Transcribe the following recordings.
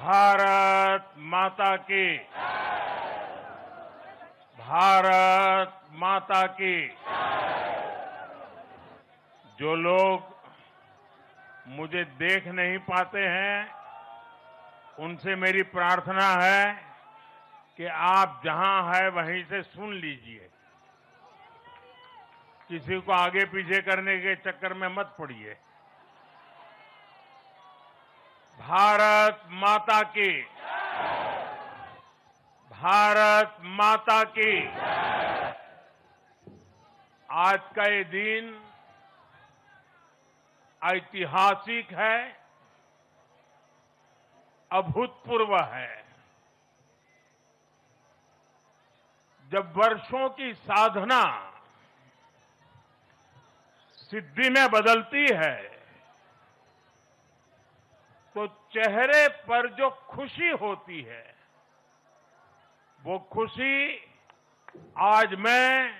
भारत माता की, भारत माता की। जो लोग मुझे देख नहीं पाते हैं, उनसे मेरी प्रार्थना है कि आप जहां हैं वहीं से सुन लीजिए। किसी को आगे पीछे करने के चक्कर में मत पड़िए। भारत माता की, भारत माता की। आज का ये दिन ऐतिहासिक है, अभूतपूर्व है। जब वर्षों की साधना सिद्धि में बदलती है, तो चेहरे पर जो खुशी होती है, वो खुशी आज मैं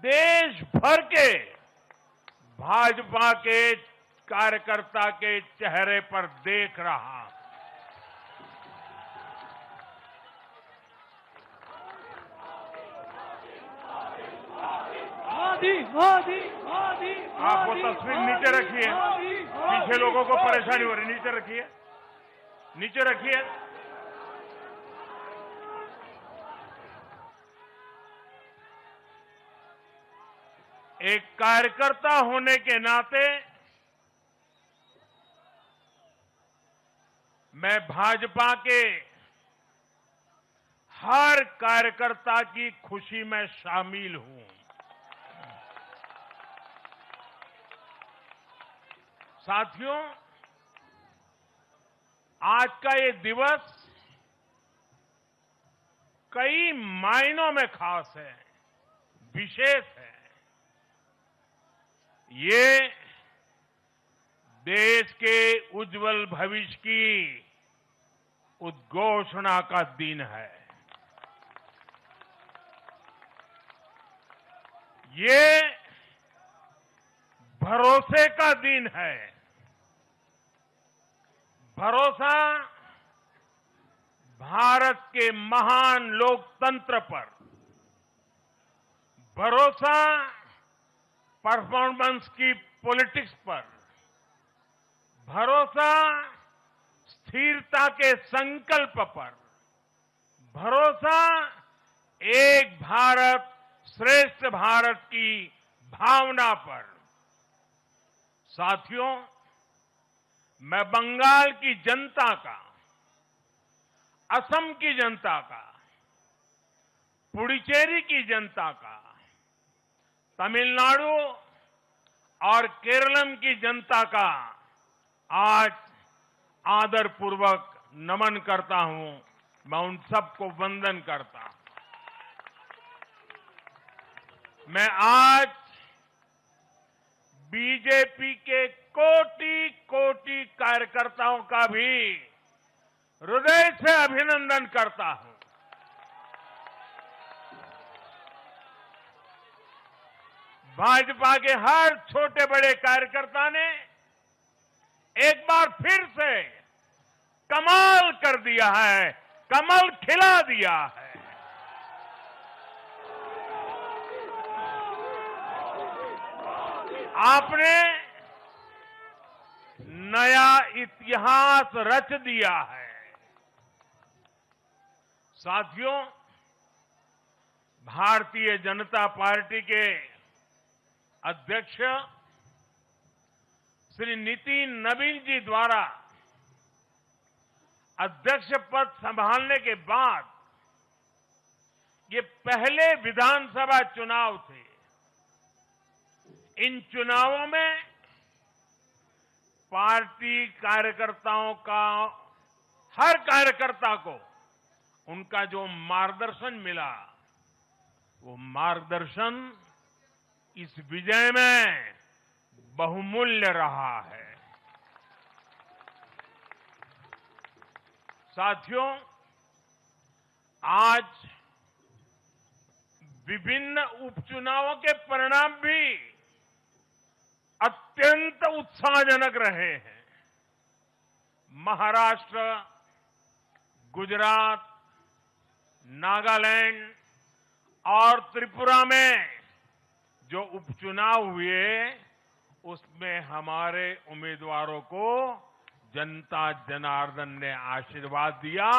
देश भर के भाजपा के कार्यकर्ता के चेहरे पर देख रहा हूं। मोदी मोदी मोदी। आप वो तस्वीर नीचे रखिए, पीछे लोगों को परेशानी हो रही, नीचे रखिए, नीचे रखिए। एक कार्यकर्ता होने के नाते मैं भाजपा के हर कार्यकर्ता की खुशी में शामिल हूं। साथियों, आज का ये दिवस कई मायनों में खास है, विशेष है। ये देश के उज्जवल भविष्य की उद्घोषणा का दिन है। ये भरोसे का दिन है। भरोसा भारत के महान लोकतंत्र पर, भरोसा परफॉर्मेंस की पॉलिटिक्स पर, भरोसा स्थिरता के संकल्प पर, भरोसा एक भारत श्रेष्ठ भारत की भावना पर। साथियों, मैं बंगाल की जनता का, असम की जनता का, पुडुचेरी की जनता का, तमिलनाडु और केरलम की जनता का आज आदरपूर्वक नमन करता हूं। मैं उन सबको वंदन करता हूं। मैं आज बीजेपी के कोटि कोटि कार्यकर्ताओं का भी हृदय से अभिनंदन करता हूं। भाजपा के हर छोटे बड़े कार्यकर्ता ने एक बार फिर से कमाल कर दिया है, कमल खिला दिया है। आपने नया इतिहास रच दिया है। साथियों, भारतीय जनता पार्टी के अध्यक्ष श्री नितिन नवीन जी द्वारा अध्यक्ष पद संभालने के बाद ये पहले विधानसभा चुनाव थे। इन चुनावों में पार्टी कार्यकर्ताओं का, हर कार्यकर्ता को उनका जो मार्गदर्शन मिला, वो मार्गदर्शन इस विजय में बहुमूल्य रहा है। साथियों, आज विभिन्न उपचुनावों के परिणाम भी अत्यंत उत्साहजनक रहे हैं। महाराष्ट्र, गुजरात, नागालैंड और त्रिपुरा में जो उपचुनाव हुए उसमें हमारे उम्मीदवारों को जनता जनार्दन ने आशीर्वाद दिया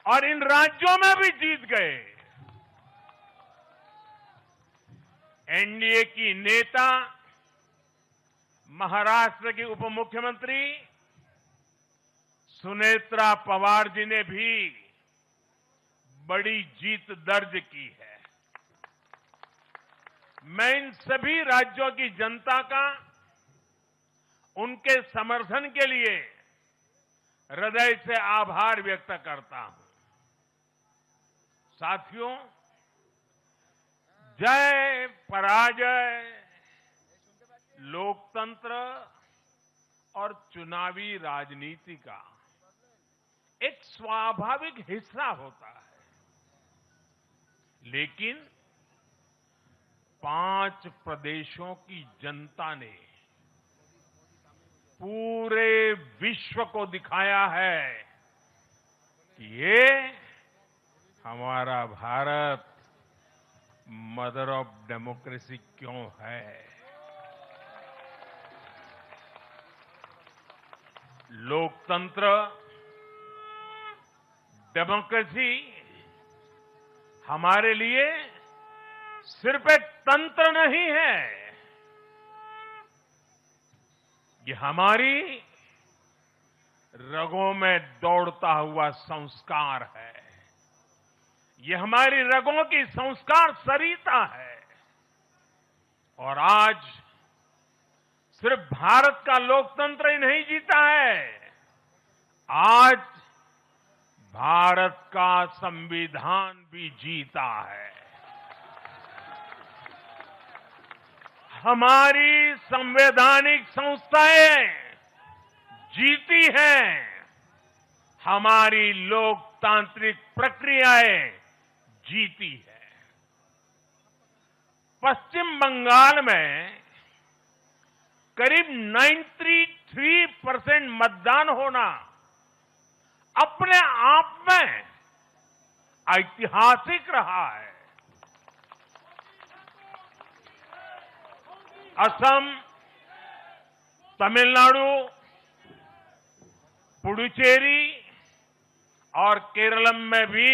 और इन राज्यों में भी जीत गए। एनडीए की नेता महाराष्ट्र की उप मुख्यमंत्री सुनेत्रा पवार जी ने भी बड़ी जीत दर्ज की है। मैं इन सभी राज्यों की जनता का उनके समर्थन के लिए हृदय से आभार व्यक्त करता हूं। साथियों, जय पराजय लोकतंत्र और चुनावी राजनीति का एक स्वाभाविक हिस्सा होता है, लेकिन 5 प्रदेशों की जनता ने पूरे विश्व को दिखाया है कि ये हमारा भारत मदर ऑफ डेमोक्रेसी क्यों है। लोकतंत्र, डेमोक्रेसी हमारे लिए सिर्फ एक तंत्र नहीं है, ये हमारी रगों में दौड़ता हुआ संस्कार है। ये हमारी रगों की संस्कार सरिता है। और आज सिर्फ भारत का लोकतंत्र ही नहीं जीता है, आज भारत का संविधान भी जीता है। हमारी संवैधानिक संस्थाएं जीती हैं, हमारी लोकतांत्रिक प्रक्रियाएं जीती है। पश्चिम बंगाल में करीब 93% मतदान होना अपने आप में ऐतिहासिक रहा है। असम, तमिलनाडु, पुडुचेरी और केरलम में भी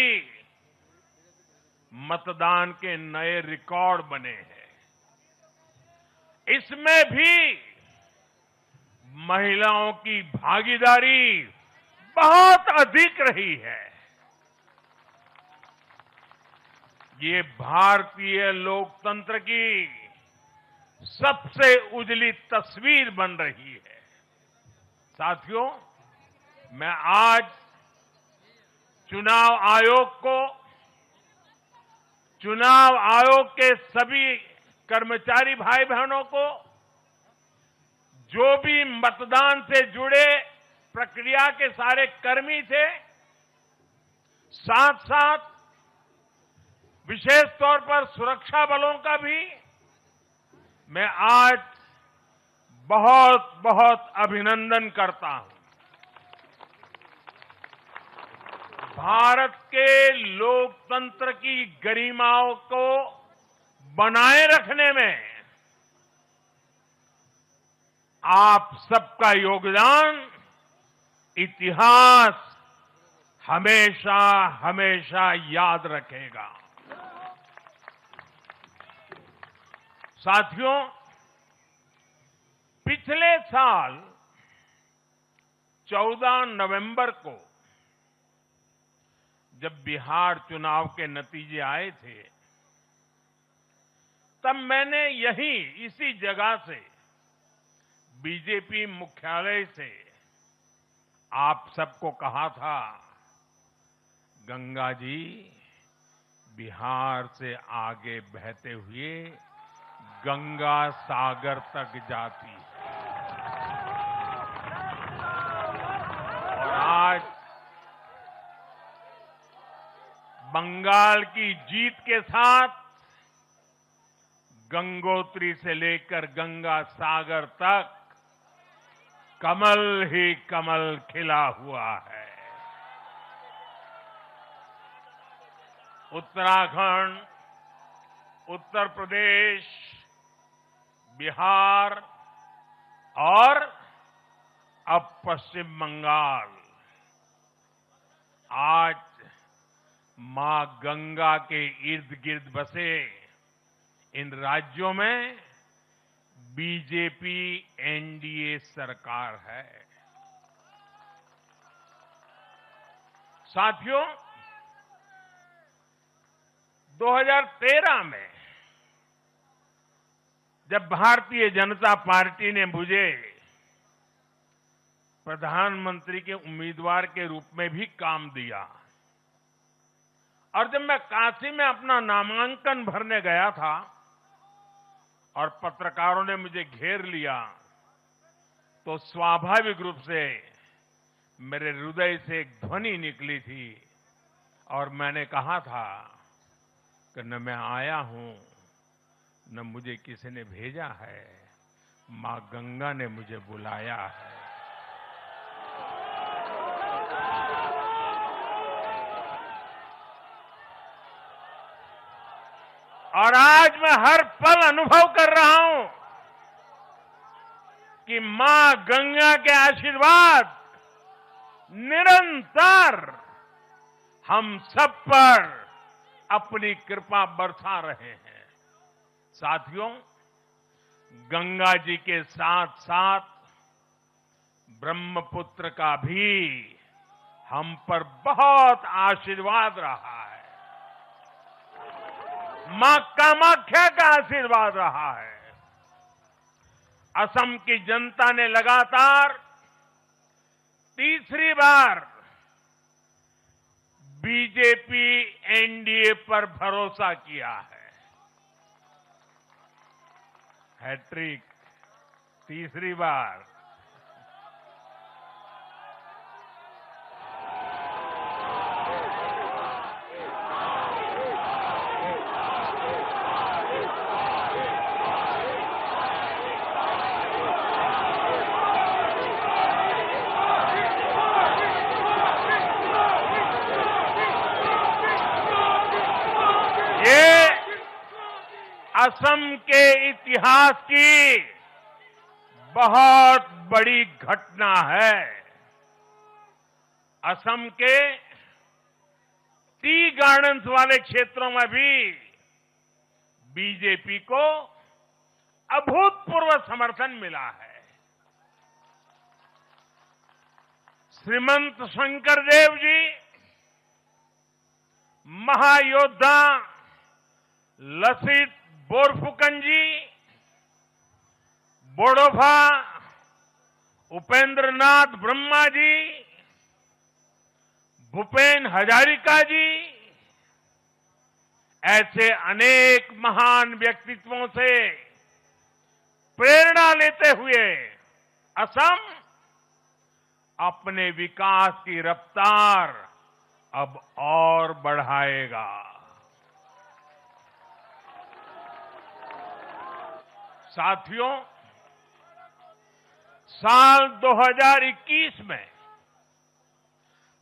मतदान के नए रिकॉर्ड बने हैं। इसमें भी महिलाओं की भागीदारी बहुत अधिक रही है। ये भारतीय लोकतंत्र की सबसे उजली तस्वीर बन रही है। साथियों, मैं आज चुनाव आयोग के सभी कर्मचारी भाई बहनों को, जो भी मतदान से जुड़े प्रक्रिया के सारे कर्मी थे, साथ साथ विशेष तौर पर सुरक्षा बलों का भी मैं आज बहुत बहुत अभिनंदन करता हूं। भारत के लोकतंत्र की गरिमाओं को बनाए रखने में आप सबका योगदान इतिहास हमेशा हमेशा याद रखेगा। साथियों, पिछले साल 14 नवंबर को जब बिहार चुनाव के नतीजे आए थे, तब मैंने इसी जगह से बीजेपी मुख्यालय से आप सबको कहा था, गंगा जी बिहार से आगे बहते हुए गंगा सागर तक जाती है। और आज बंगाल की जीत के साथ गंगोत्री से लेकर गंगा सागर तक कमल ही कमल खिला हुआ है। उत्तराखंड, उत्तर प्रदेश, बिहार और अब पश्चिम बंगाल आज मां गंगा के इर्द गिर्द बसे इन राज्यों में बीजेपी एनडीए सरकार है। साथियों, 2013 में जब भारतीय जनता पार्टी ने मुझे प्रधानमंत्री के उम्मीदवार के रूप में भी काम दिया और जब मैं काशी में अपना नामांकन भरने गया था और पत्रकारों ने मुझे घेर लिया तो स्वाभाविक रूप से मेरे हृदय से एक ध्वनि निकली थी और मैंने कहा था कि न मैं आया हूं न मुझे किसी ने भेजा है, मां गंगा ने मुझे बुलाया है। और आज मैं हर पल अनुभव कर रहा हूं कि मां गंगा के आशीर्वाद निरंतर हम सब पर अपनी कृपा बरसा रहे हैं। साथियों, गंगा जी के साथ साथ ब्रह्मपुत्र का भी हम पर बहुत आशीर्वाद रहा है। मां कामाख्या का आशीर्वाद रहा है। असम की जनता ने लगातार तीसरी बार बीजेपी एनडीए पर भरोसा किया है। हैट्रिक, तीसरी बार। असम के इतिहास की बहुत बड़ी घटना है। असम के टी गार्डन्स वाले क्षेत्रों में भी बीजेपी को अभूतपूर्व समर्थन मिला है। श्रीमंत शंकरदेव जी, महायोद्धा लसित बोरफुकन जी, बोडोफा उपेंद्र नाथ ब्रह्मा जी, भूपेन हजारिका जी, ऐसे अनेक महान व्यक्तित्वों से प्रेरणा लेते हुए असम अपने विकास की रफ्तार अब और बढ़ाएगा। साथियों, साल 2021 में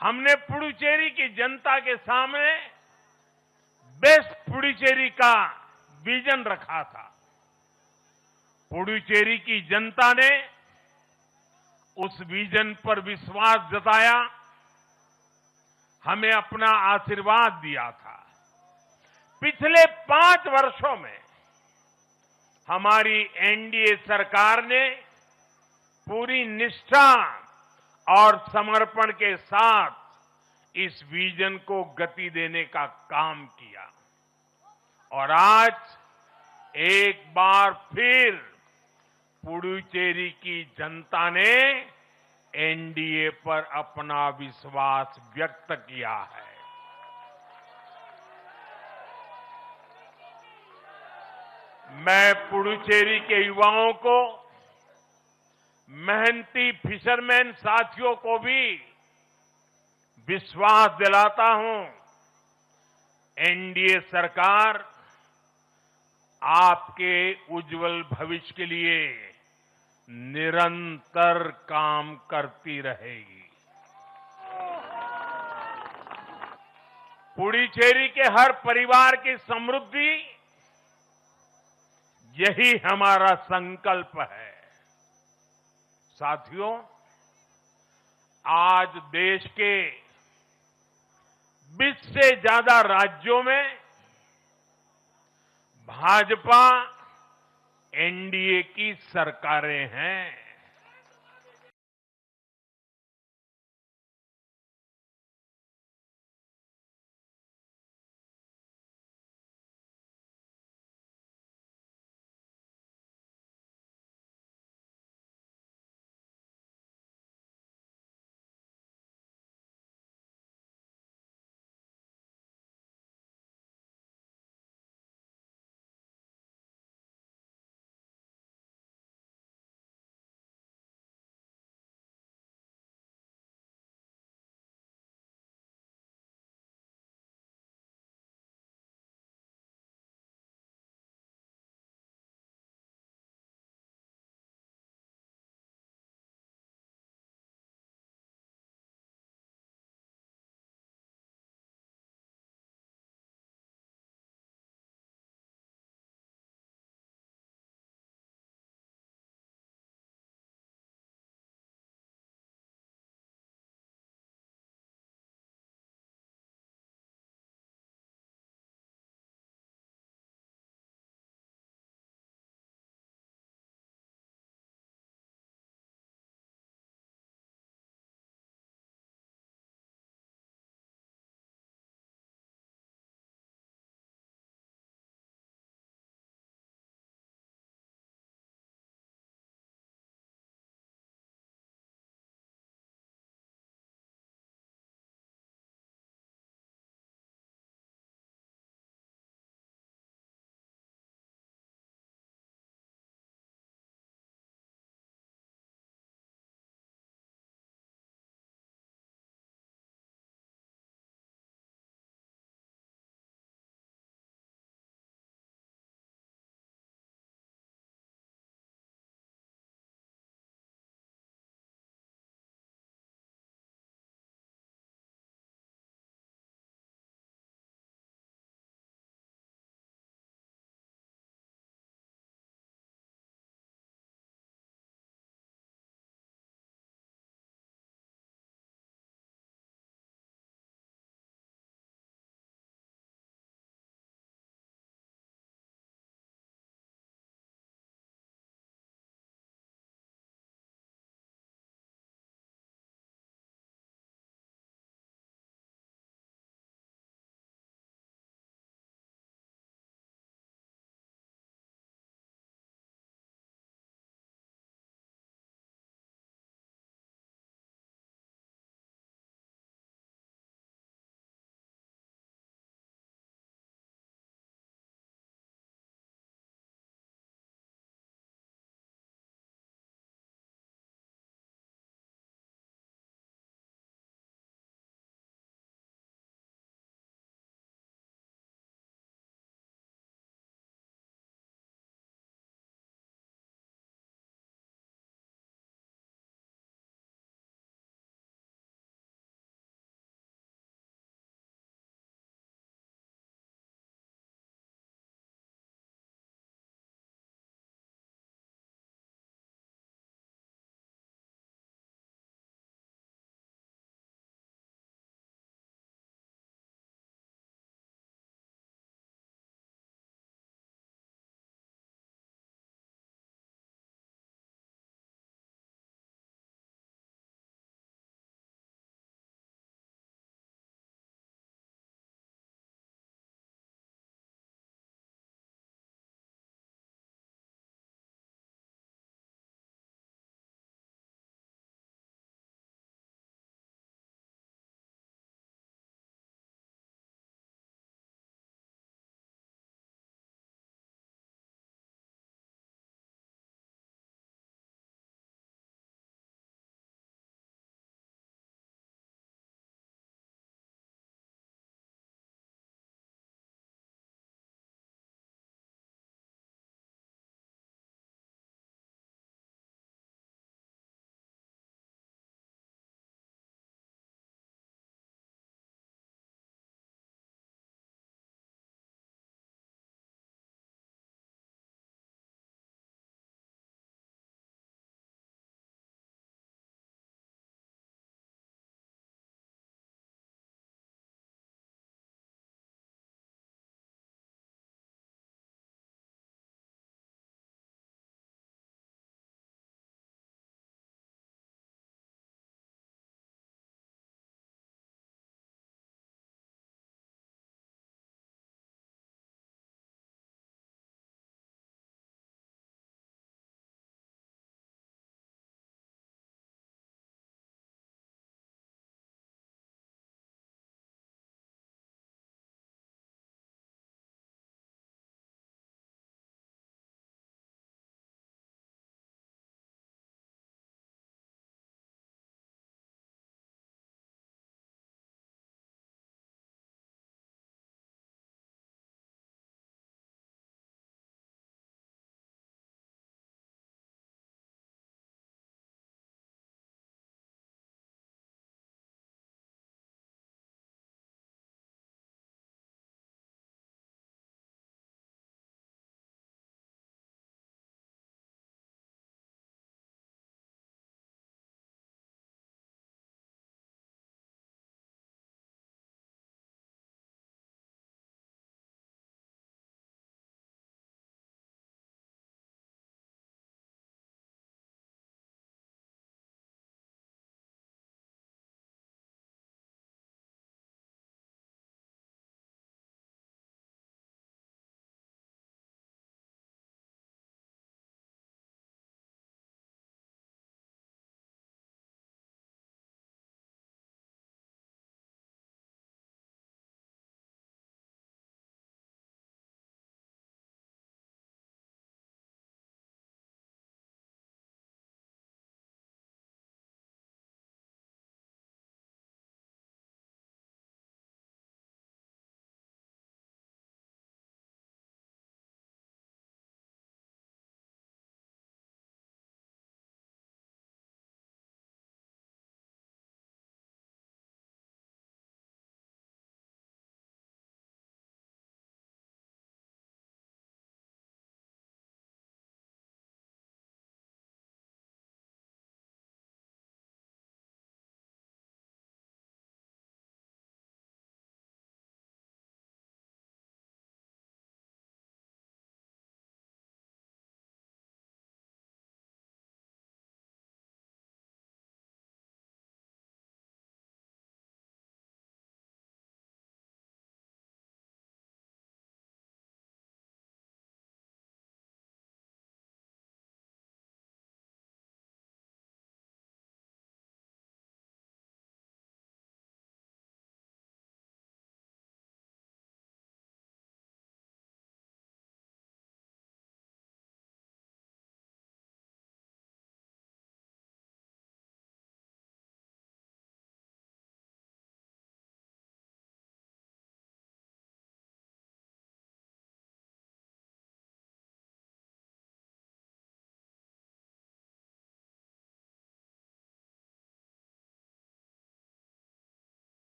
हमने पुडुचेरी की जनता के सामने बेस्ट पुडुचेरी का विजन रखा था। पुडुचेरी की जनता ने उस विजन पर विश्वास जताया, हमें अपना आशीर्वाद दिया था। पिछले 5 वर्षों में हमारी एनडीए सरकार ने पूरी निष्ठा और समर्पण के साथ इस विजन को गति देने का काम किया और आज एक बार फिर पुडुचेरी की जनता ने एनडीए पर अपना विश्वास व्यक्त किया है। मैं पुडुचेरी के युवाओं को, मेहनती फिशरमैन साथियों को भी विश्वास दिलाता हूं, एनडीए सरकार आपके उज्जवल भविष्य के लिए निरंतर काम करती रहेगी। पुडुचेरी के हर परिवार की समृद्धि, यही हमारा संकल्प है। साथियों, आज देश के 20 से ज्यादा राज्यों में भाजपा एनडीए की सरकारें हैं।